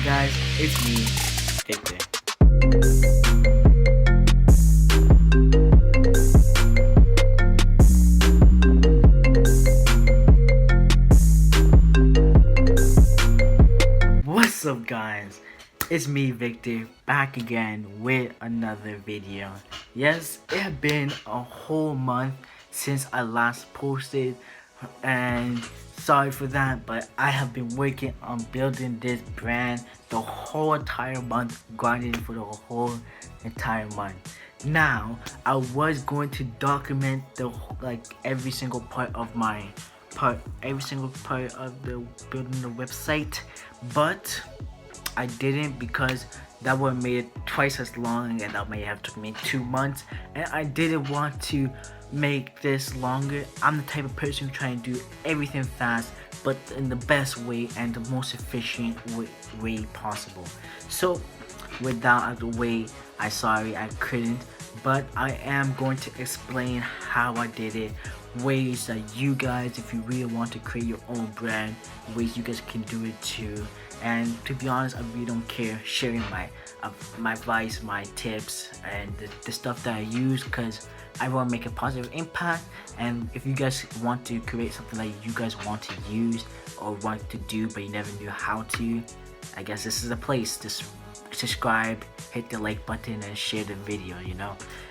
guys? It's me, Victor. What's up, guys? It's me, Victor, back again with another video. Yes, it has been a whole month since I last posted, and sorry for that, but I have been working on building this brand the whole entire month, grinding for the whole entire month. Now, I was going to document every single part of the building the website, but I didn't because that would have made it twice as long, and that may have took me 2 months, and I didn't want to make this longer. I'm the type of person who try to do everything fast, but in the best way and the most efficient way possible. So with that out of the way, I couldn't, but I am going to explain how I did it, ways that you guys, if you really want to create your own brand, ways you guys can do it too. And to be honest, I really don't care sharing my advice, my tips, and the stuff that I use, because I want to make a positive impact. And if you guys want to create something that you guys want to use or want to do but you never knew how to, I guess this is a place to subscribe, hit the like button, and share the video,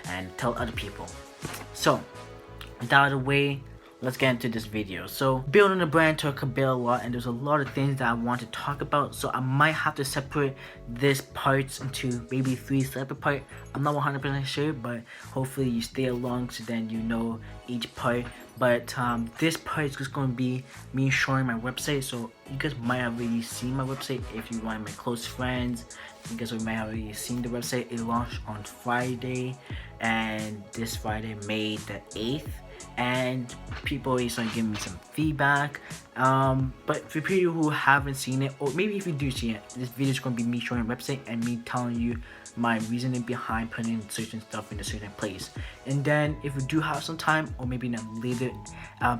and tell other people. So with that out of the way, let's get into this video. So building a brand took a bit a lot, and there's a lot of things that I want to talk about, so I might have to separate this parts into maybe 3 separate parts. I'm not 100% sure, but hopefully you stay along so then you know each part. But this part is just going to be me showing my website, so you guys might have already seen my website. If you want my close friends, you guys might have already seen the website. It launched on Friday, and this Friday, May the 8th. And people always started giving me some feedback, but for people who haven't seen it, or maybe if you do see it, this video is going to be me showing the website and me telling you my reasoning behind putting certain stuff in a certain place. And then if we do have some time, or maybe in a later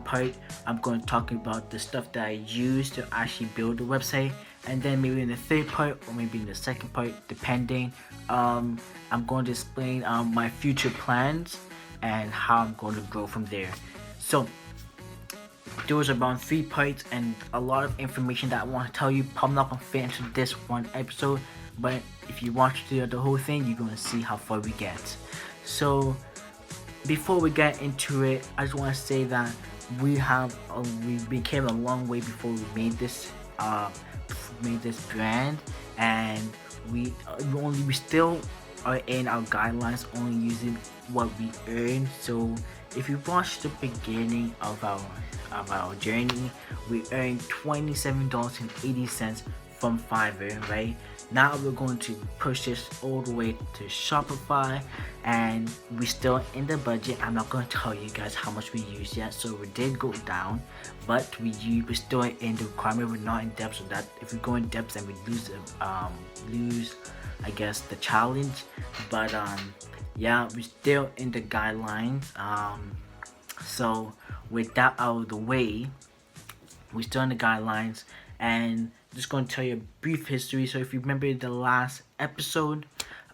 part, I'm going to talk about the stuff that I use to actually build the website. And then maybe in the third part, or maybe in the second part, depending, I'm going to explain my future plans and how I'm going to grow from there. So there was around 3 parts and a lot of information that I want to tell you. I'm not going to fit into this one episode, but if you watch the whole thing, you're going to see how far we get. So before we get into it, I just want to say that we became a long way before we made this brand, and we still are in our guidelines, only using what we earn. So if you watch the beginning of our journey, we earned $27.80 from Fiverr, right? Now we're going to push this all the way to Shopify, and we're still in the budget. I'm not going to tell you guys how much we used yet, so we did go down, but we're still in the requirement. We're not in depth, so that if we go in depth, then we lose I guess the challenge. But yeah, we're still in the guidelines. So with that out of the way, we're still in the guidelines, and just going to tell you a brief history. So if you remember the last episode,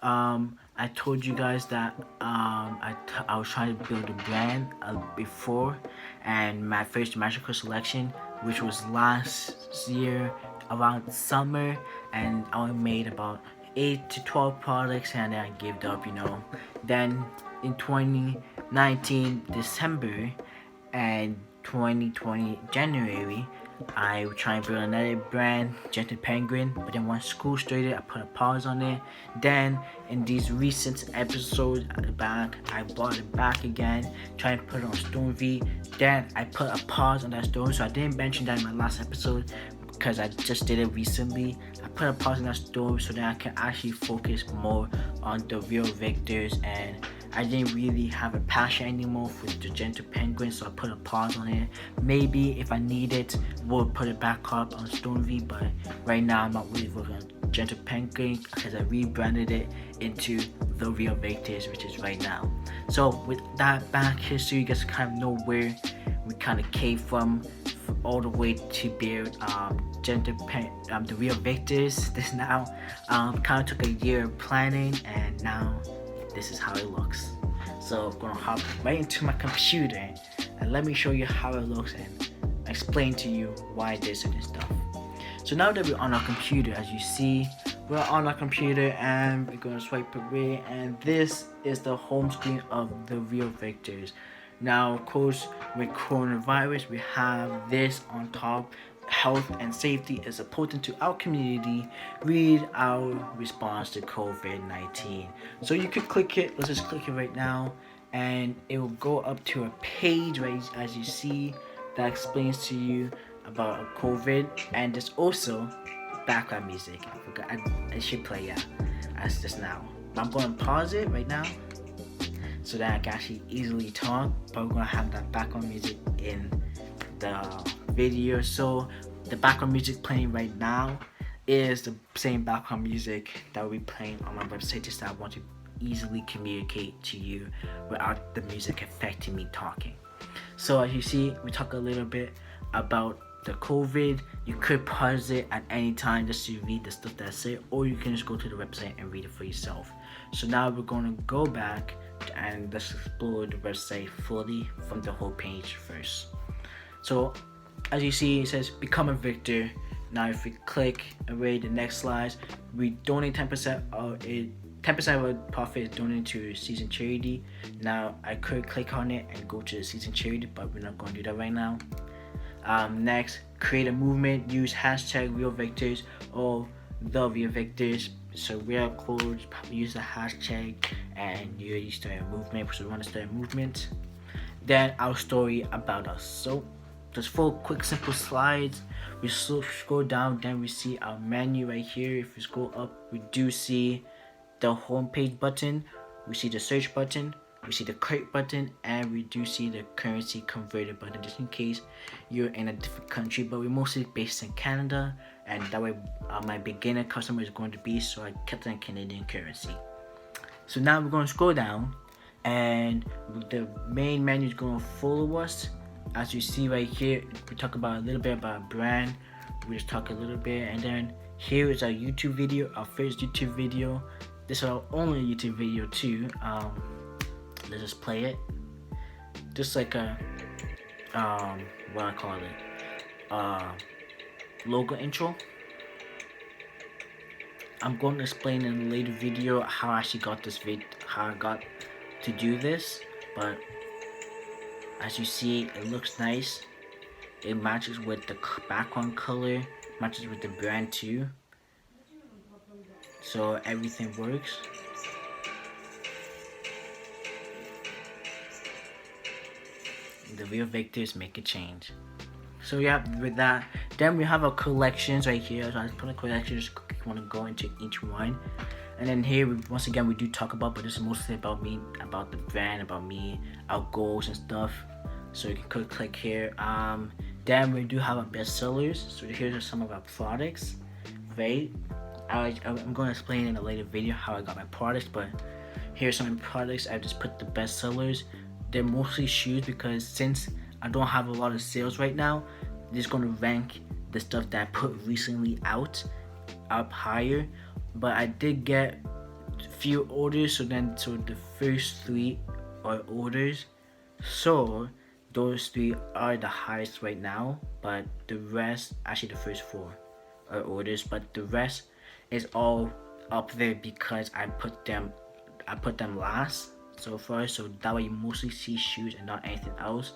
I told you guys that I was trying to build a brand before, and my first magical selection, which was last year around summer, and I only made about 8 to 12 products, and then I gave up, Then in 2019 December and 2020 January, I was trying to build another brand, Gentle Penguin, but then once school started, I put a pause on it. Then in these recent episodes at the back, I brought it back again, trying to put it on Stone V. Then I put a pause on that store, so I didn't mention that in my last episode because I just did it recently. I put a pause on that store so that I can actually focus more on the real Victors, and I didn't really have a passion anymore for the Gentle Penguin, so I put a pause on it. Maybe if I need it, we'll put it back up on Stone V, but right now I'm not really working on Gentle Penguin because I rebranded it into the real Victors, which is right now. So with that back history, you guys kind of know where we kind of came from all the way to build the real victors. This now kind of took a year of planning, and now this is how it looks. So I'm gonna hop right into my computer and let me show you how it looks and explain to you why this and this stuff. So now that we're on our computer, as you see, we're on our computer and we're gonna swipe away, and this is the home screen of the real victors. Now, of course, with coronavirus, we have this on top. Health and safety is important to our community. Read our response to COVID-19. So you could click it. Let's just click it right now, and it will go up to a page, right, as you see, that explains to you about COVID. And there's also background music. I forgot. I should play as just now. But I'm going to pause it right now so that I can actually easily talk. But we're gonna have that background music in the video. So the background music playing right now is the same background music that will be playing on my website, just that I want to easily communicate to you without the music affecting me talking. So as you see, we talk a little bit about the COVID. You could pause it at any time just to read the stuff that's it, or you can just go to the website and read it for yourself. So now we're going to go back and let's explore the website fully from the whole page first. So as you see, it says become a victor. Now if we click away the next slides, we donate 10% of it. 10% of our profit is donated to season charity. Now I could click on it and go to the season charity, but we're not going to do that right now. Next, create a movement. Use hashtag real victors or the real victors. So real clothes, use the hashtag and you already start a movement, so we want to start a movement. Then our story about us. So just 4 quick simple slides. We scroll down, then we see our menu right here. If we scroll up, we do see the homepage button, we see the search button, we see the create button, and we do see the currency converter button, just in case you're in a different country. But we're mostly based in Canada, and that way my beginner customer is going to be, so I kept it in Canadian currency. So now we're going to scroll down, and the main menu is going to follow us. As you see right here, we talk about a little bit about brand. We just talk a little bit, and then here is our YouTube video, our first YouTube video. This is our only YouTube video too. Let's just play it. Just like a what I call it, logo intro. I'm going to explain in a later video how I actually got this how I got to do this. But as you see, it looks nice. It matches with the background color, matches with the brand too. So everything works. The real victors make a change. So yeah, with that, then we have our collections right here. So I put a collection, just want to go into each one. And then here, once again, we do talk about, but this is mostly about me, about the brand, about me, our goals and stuff. So you can click here. Then we do have our best sellers. So here's are some of our products, right? I'm going to explain in a later video how I got my products, but here's some products. I just put the best sellers. They're mostly shoes, because since I don't have a lot of sales right now, I'm just going to rank the stuff that I put recently up higher. But I did get a few orders, so the first 3 are orders. So those 3 are the highest right now, but the rest, actually the first 4 are orders, but the rest is all up there because I put them last so far, so that way you mostly see shoes and not anything else.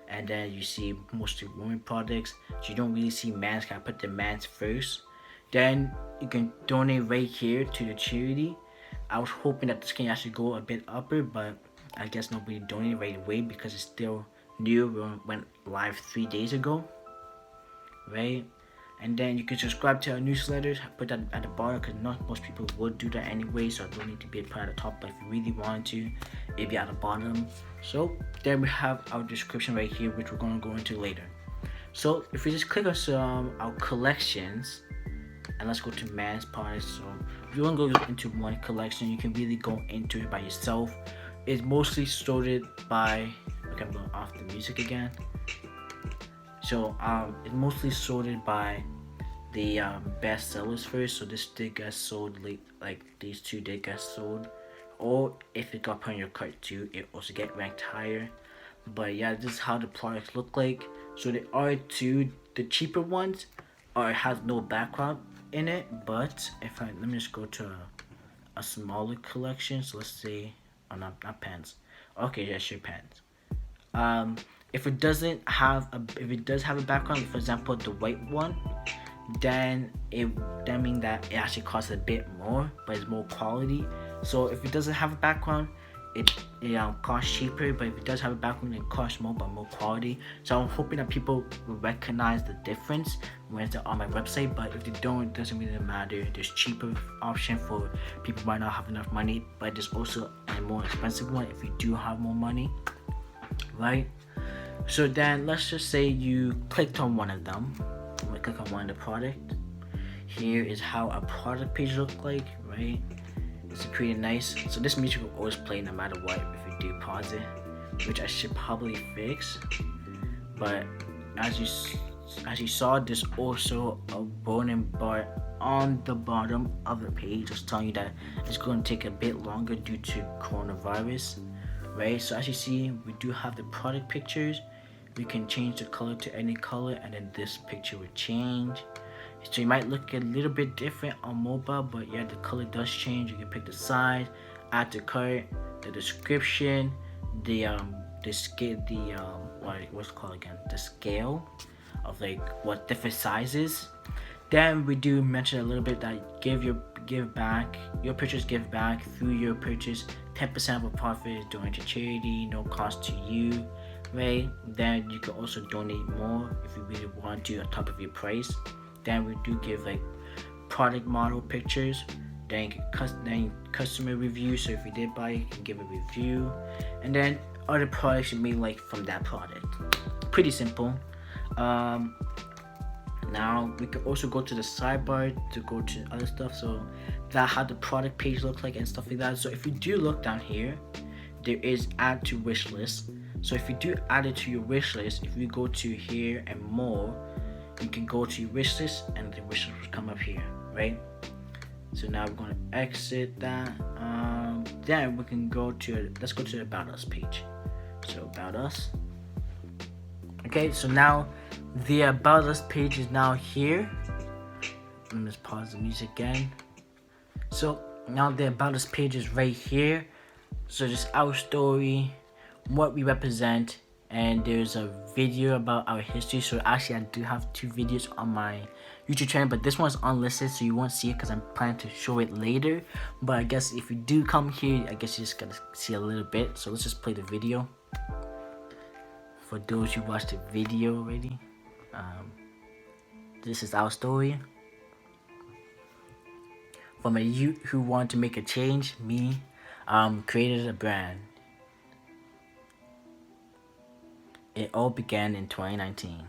And then you see mostly women products, so you don't really see men's. I put the men's first. Then you can donate right here to the charity. I was hoping that this can actually go a bit upper, but I guess nobody donated right away because it's still new. We went live 3 days ago, right? And then you can subscribe to our newsletters. I put that at the bottom because not most people would do that anyway, so I don't need to be put at the top. But if you really want to, it'd be at the bottom. So then we have our description right here, which we're going to go into later. So if we just click on our collections, and let's go to men's products. So if you want to go into one collection, you can really go into it by yourself. It's mostly sorted by, okay, I'm going off the music again. So it's mostly sorted by the best sellers first. So this did get sold late, like these two did get sold, or if it got put on your cart too, it also get ranked higher. But yeah, this is how the products look like. So there are two, the cheaper ones are has no background in it, but if I let me just go to a smaller collection. So let's say, oh, not pants. Okay, yeah, sure, pants. Um, if it doesn't have a, if it does have a background, for example, the white one, then it that means that it actually costs a bit more, but it's more quality. So if it doesn't have a background, it costs cheaper, but if it does have a background, it costs more but more quality. So I'm hoping that people will recognize the difference when they're on my website. But if they don't, it doesn't really matter. There's cheaper option for people who might not have enough money, but there's also a more expensive one if you do have more money, right? So then let's just say you clicked on one of them. I'm gonna click on one of the product. Here is how a product page look like, right? It's pretty nice. So this music will always play no matter what if you do pause it, which I should probably fix. But as you saw, there's also a warning bar on the bottom of the page just telling you that it's going to take a bit longer due to coronavirus, right? So as you see, we do have the product pictures. We can change the color to any color, and then this picture will change. So it might look a little bit different on mobile, but yeah, the color does change. You can pick the size, add to cart, the description, the scale, what's it called again? The scale of like what different sizes. Then we do mention a little bit that give back, your purchase give back through your purchase. 10% of a profit is donated to charity, no cost to you, right? Then you can also donate more if you really want to on top of your price. Then we do give like product model pictures, then customer review. So if you did buy, you can give a review, and then other products you may like from that product. Pretty simple. Now we can also go to the sidebar to go to other stuff. So that how the product page looks like and stuff like that. So if you do look down here, there is add to wish list. So if you do add it to your wish list, if you go to here and more, you can go to your wish list and the wish list will come up here, right? So now we're going to exit that. Then we can go to, let's go to the About Us page. So About Us. Okay, so now the About Us page is now here. Let me just pause the music again. So now the About Us page is right here. So just our story, what we represent, and there's a video about our history. So actually I do have 2 videos on my YouTube channel, but this one's unlisted, so you won't see it because I'm planning to show it later. But I guess if you do come here, I guess you just gotta see a little bit. So let's just play the video for those who watched the video already. This is our story. From a youth who wanted to make a change, me created a brand. It all began in 2019.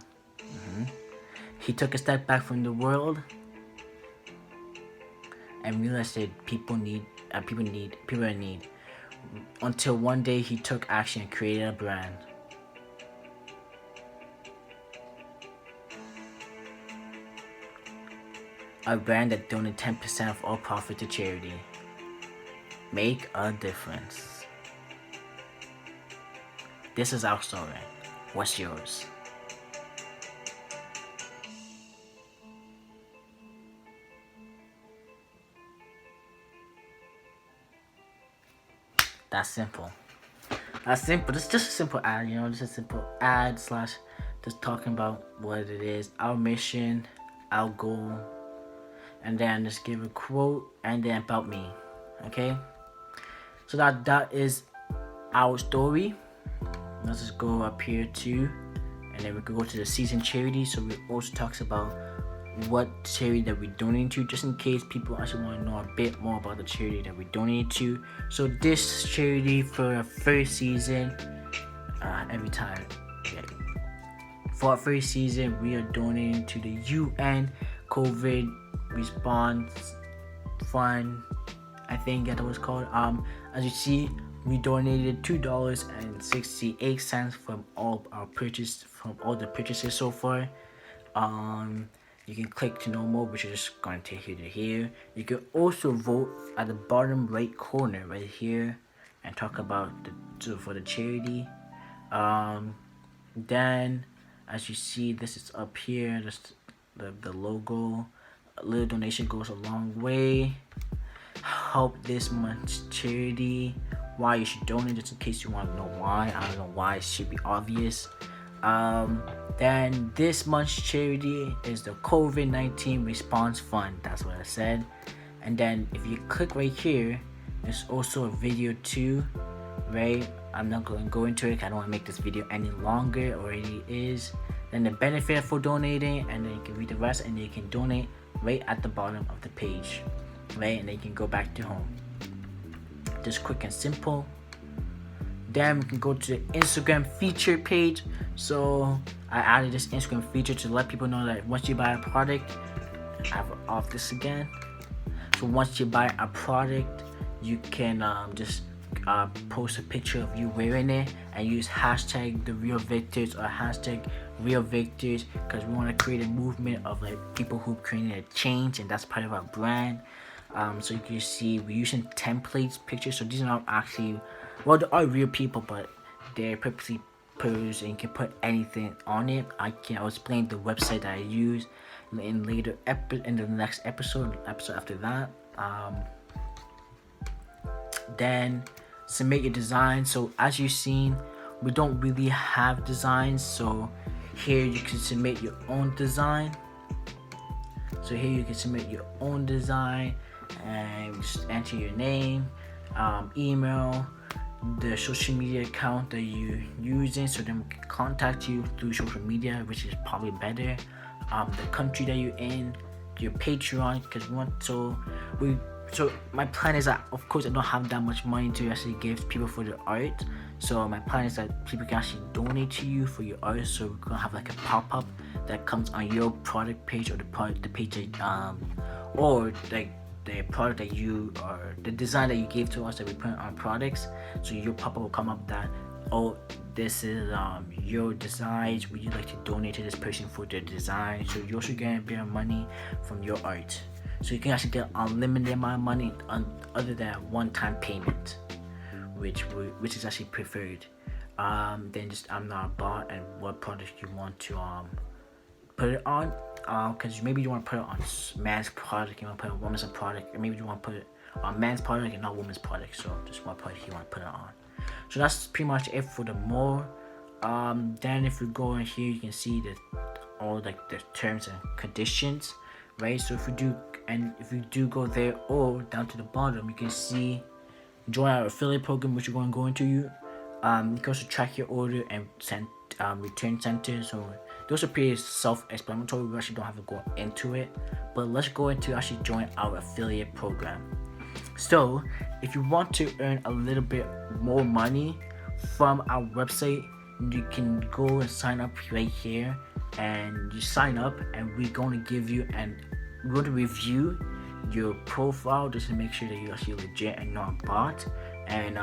He took a step back from the world and realized that people are in need. Until one day he took action and created a brand. A brand that donated 10% of all profit to charity. Make a difference. This is our story. What's yours? That's simple. That's simple. It's just a simple ad, just a simple ad slash just talking about what it is, our mission, our goal, and then just give a quote and then about me. Okay? So that is our story. Let's just go up here too, and then we can go to the season charity. So it also talks about what charity that we donate to, just in case people actually want to know a bit more about the charity that we donate to. So this charity for our first season, every time, for our first season, we are donating to the UN COVID Response Fund. I think that was called. As you see, We donated $2.68 from all the purchases so far. You can click to know more, which is just going to take you to here. You can also vote at the bottom right corner right here and talk about for the charity. Then, as you see, this is up here. Just the logo. A little donation goes a long way. Help this month's charity. Why you should donate, just in case you want to know why. I don't know why, it should be obvious. Then this month's charity is the COVID-19 Response Fund. That's what I said. And then if you click right here, there's also a video too, right? I'm not going to go into it. I don't want to make this video any longer. It already is. Then the benefit for donating, and then you can read the rest, and then you can donate right at the bottom of the page, right? And then you can go back to home. Just quick and simple. Then we can go to the Instagram feature page. So I added this Instagram feature to let people know that once you buy a product, I have off this again. So once you buy a product, you can just post a picture of you wearing it and use hashtag the real victors or hashtag real victors, because we want to create a movement of like people who created a change, and that's part of our brand. So you can see we're using templates pictures, so these are not actually, well, they are real people, but they're purposely posed, and you can put anything on it. I'll explain the website that I use in the next episode after that. Then submit your design. So as you've seen, we don't really have designs, so here you can submit your own design. So here you can submit your own design and just enter your name, email, the social media account that you're using, so then we can contact you through social media, which is probably better. The country that you're in, your Patreon, because so my plan is that, of course, I don't have that much money to actually give people for the art. So my plan is that people can actually donate to you for your art. So we're gonna have like a pop-up that comes on your product page, or the page that, or like the product that you, or the design that you gave to us that we put on products. So your pop-up will come up that, oh, this is your designs, would you like to donate to this person for their design? So you're also getting a bit of money from your art. So you can actually get unlimited amount of money other than one-time payment, which is actually preferred. Then just I'm not a bot, and what product you want to put it on, because maybe you want to put it on man's product, you want to put it on woman's product, or maybe you want to put it on man's product and not woman's product. So just what product you want to put it on. So that's pretty much it for the more. Then if we go in here, you can see all like the terms and conditions, right? So if you do go there or down to the bottom, you can see join our affiliate program, which we're going to go into. You can also track your order and send return center. So those are pretty self-explanatory. We actually don't have to go into it, but let's go into actually join our affiliate program. So if you want to earn a little bit more money from our website, you can go and sign up right here, and you sign up, and we're going to give you, and we're going to review your profile just to make sure that you're actually legit and not a bot. And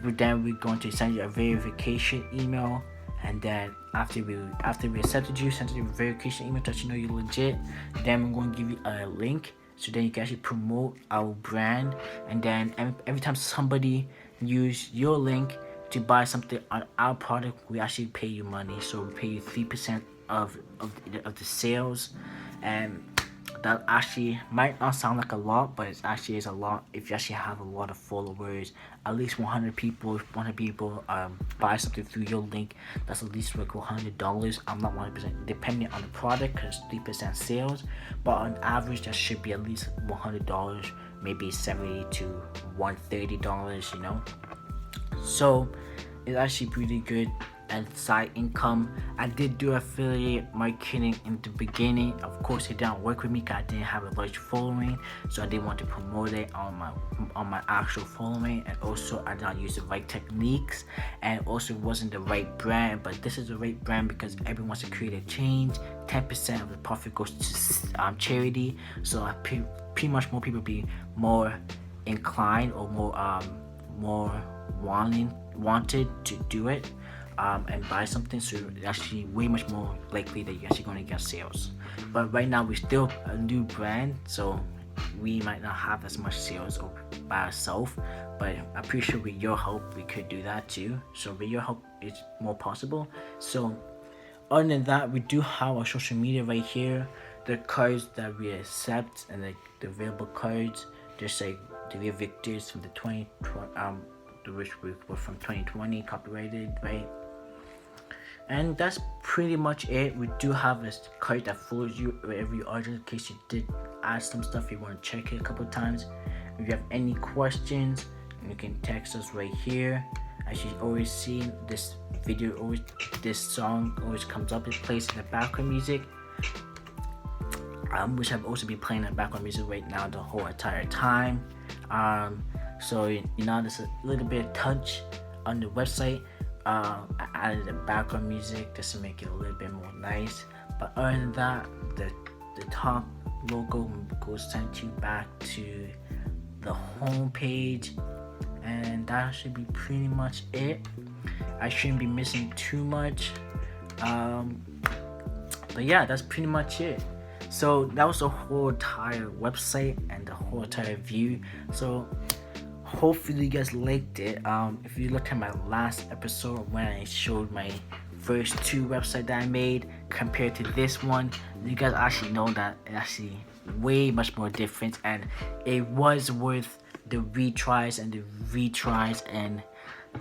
then we're going to send you a verification email, and then after we accepted you, send you a verification email to let you know you're legit. Then we're going to give you a link, so then you can actually promote our brand. And then every time somebody use your link to buy something on our product, we actually pay you money. So we pay you 3% of the sales. And that actually might not sound like a lot, but it actually is a lot if you actually have a lot of followers. At least 100 people buy something through your link, that's at least like $100. I'm not 100% depending on the product, because 3% sales, but on average that should be at least $100, maybe $70 to $130, you know. So it's actually pretty good and side income. I did do affiliate marketing in the beginning. Of course, it didn't work with me because I didn't have a large following, so I didn't want to promote it on my actual following, and also I did not use the right techniques, and also wasn't the right brand. But this is the right brand because everyone wants to create a change. 10% of the profit goes to charity, so pretty much more people be more inclined or more wanted to do it and buy something, so it's actually way much more likely that you're actually going to get sales. But right now we're still a new brand, so we might not have as much sales by ourselves, but I'm pretty sure with your help we could do that too. So with your help it's more possible. So other than that, we do have our social media right here, the cards that we accept and like the available cards. There's like the real victors from the 2020 which were from 2020 copyrighted, right? And that's pretty much it. We do have a card that follows you wherever you are, just in case you did add some stuff, you want to check it a couple of times. If you have any questions, you can text us right here. As you always see, this song always comes up. It plays in the background music, which I've also been playing in background music right now the whole entire time. So there's a little bit of touch on the website. I added the background music just to make it a little bit more nice. But other than that, the top logo sent you back to the home page, and that should be pretty much it. I shouldn't be missing too much. But yeah, that's pretty much it. So that was the whole entire website and the whole entire view. So hopefully you guys liked it. If you look at my last episode when I showed my first 2 websites that I made compared to this one, you guys actually know that it actually way much more different, and it was worth the retries and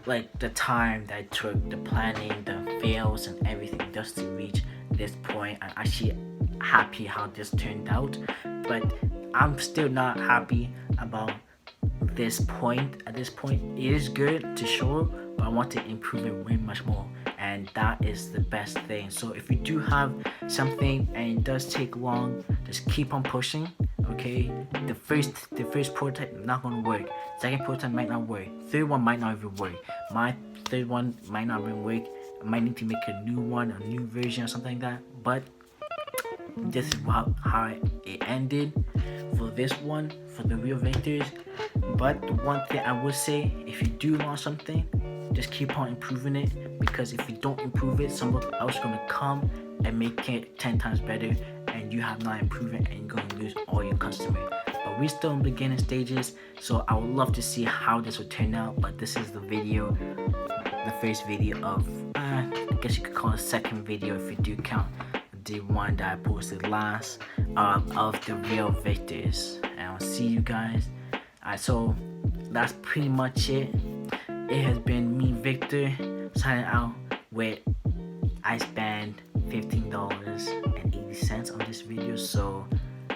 like the time that I took, the planning, the fails and everything just to reach this point. I'm actually happy how this turned out, but I'm still not happy about this point. At this point it is good to show, but I want to improve it way much more, and that is the best thing. So if you do have something and it does take long, just keep on pushing. Okay, the first prototype not gonna work, second prototype might not work, third one might not even work, my third one might not even work. I might need to make a new one, a new version or something like that. But this is how it ended for this one, for the real victors. But the one thing I would say, if you do launch something, just keep on improving it, because if you don't improve it, someone else is gonna come and make it 10 times better, and you have not improved it, and you're gonna lose all your customers. But we're still in beginning stages, so I would love to see how this will turn out. But this is the video, the first video of I guess you could call it second video if you do count the one that I posted last, of the real victors. And I'll see you guys. So that's pretty much it. It has been me, Victor, signing out with I spent $15.80 on this video, so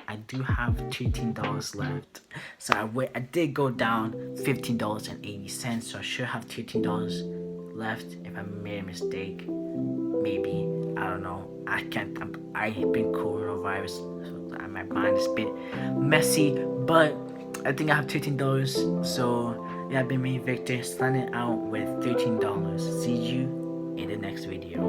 I do have $13 left. So I did go down $15.80, so I should have $13 left. If I made a mistake, maybe, I don't know. I have been coronavirus, so my mind is a bit messy, but I think I have $13. So yeah, I've been me, Victor, signing out with $13. See you in the next video.